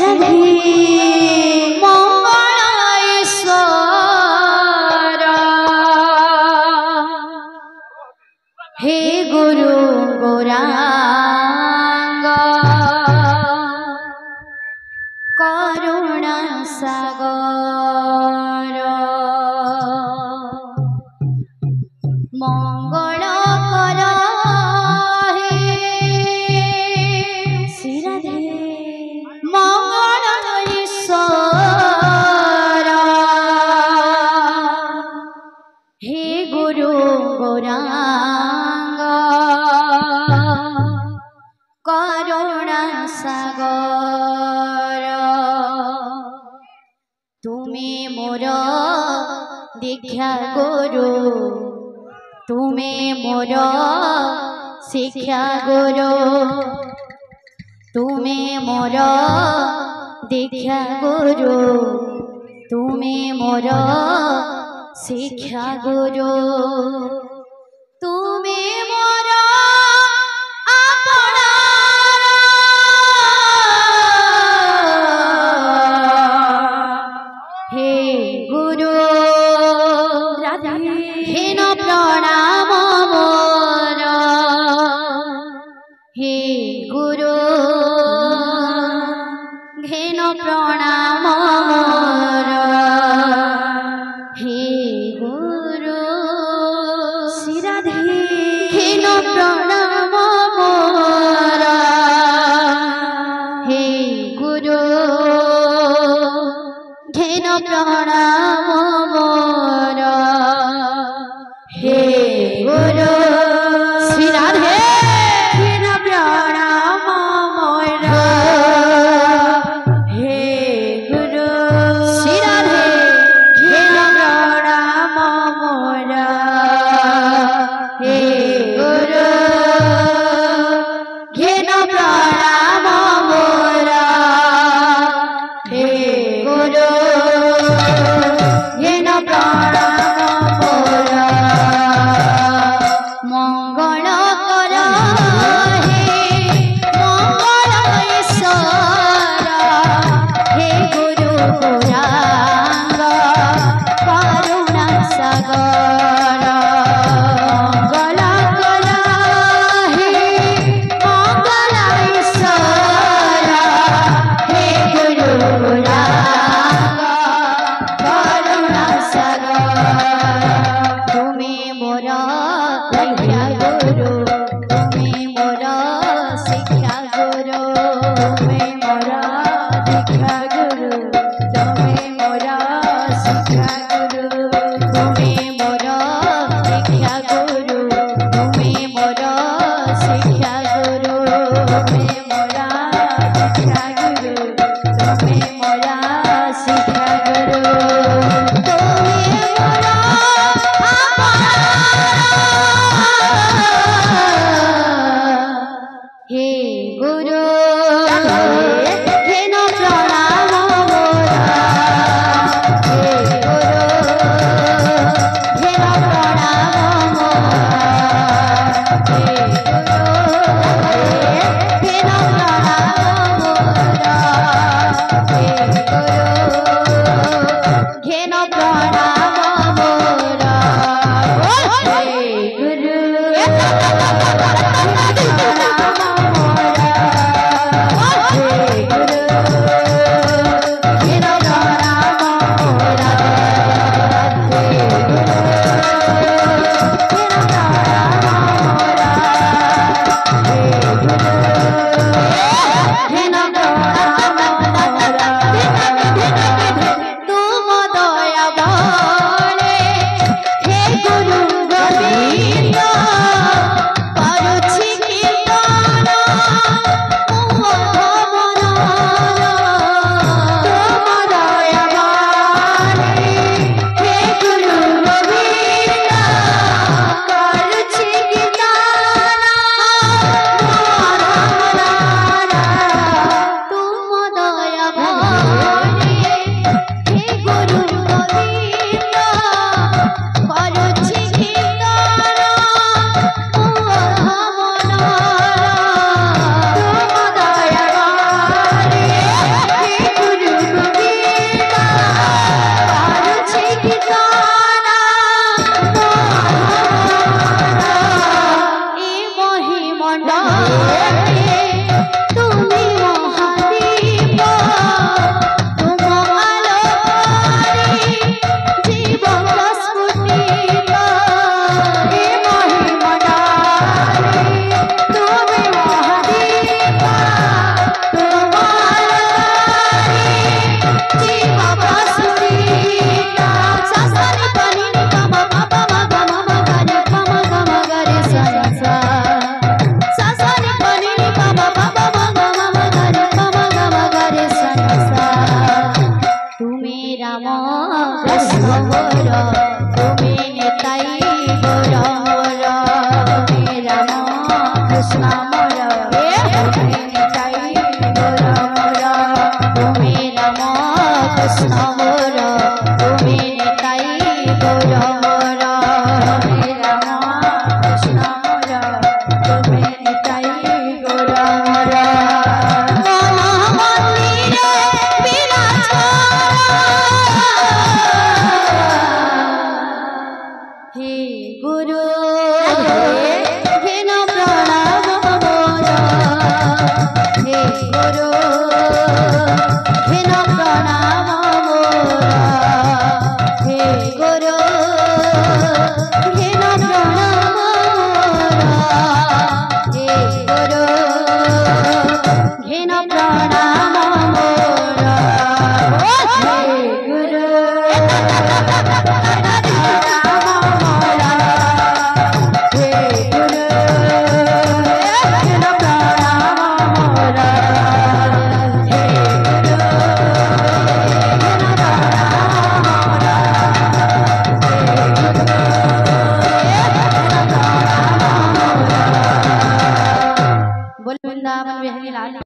राधे मंगलेश्वर हे गुरु गौरांग करुणा सागर मंगल कर हे श्री राधे मंगलेश्वर हे गुरु गौरांग करुणा सागर तुम्हें मोर दीक्षा गुरु तुम्हें मोर शिक्षा गुरु तुम्हें मोर दीक्षा गुरु तुम्हें मोर शिक्षा गुरु तुम्हें मोर हे गुरु हेन प्रणाम मोर हे गुरु हेन प्रणाम मोर हे गुरु श्री राधे हेन प्रणाम मोर हे गुरु हेन प्रणाम मोर हे गुरु श्री राधे हेन प्रणाम मोर हे गुरु श्री राधे हेन प्रणाम मोर हे गुरु हेन प्रणाम मोर हे गुरु हेन प्रणाम मोर मंगल कर हे मंगलेश्वर हे गुरु गौरांग करुणा सागर मंगल कर हे मंगलेश्वर हे गुरु गौरांग करुणा सागर तुम्हें मोर दीक्षा गुरु तुम्हें मोर शिक्षा गुरु तुम्हें मोर दीक्षा गुरु तुम्हें मोर शिक्षा गुरु तुम्हें मोर दीक्षा गुरु तुम्हें मोर शिक्षा गुरु तुम्हें मोर दीक्षा गुरु तुम्हें मोर शिक्षा गुरु तुम्हें मोर हे गुरु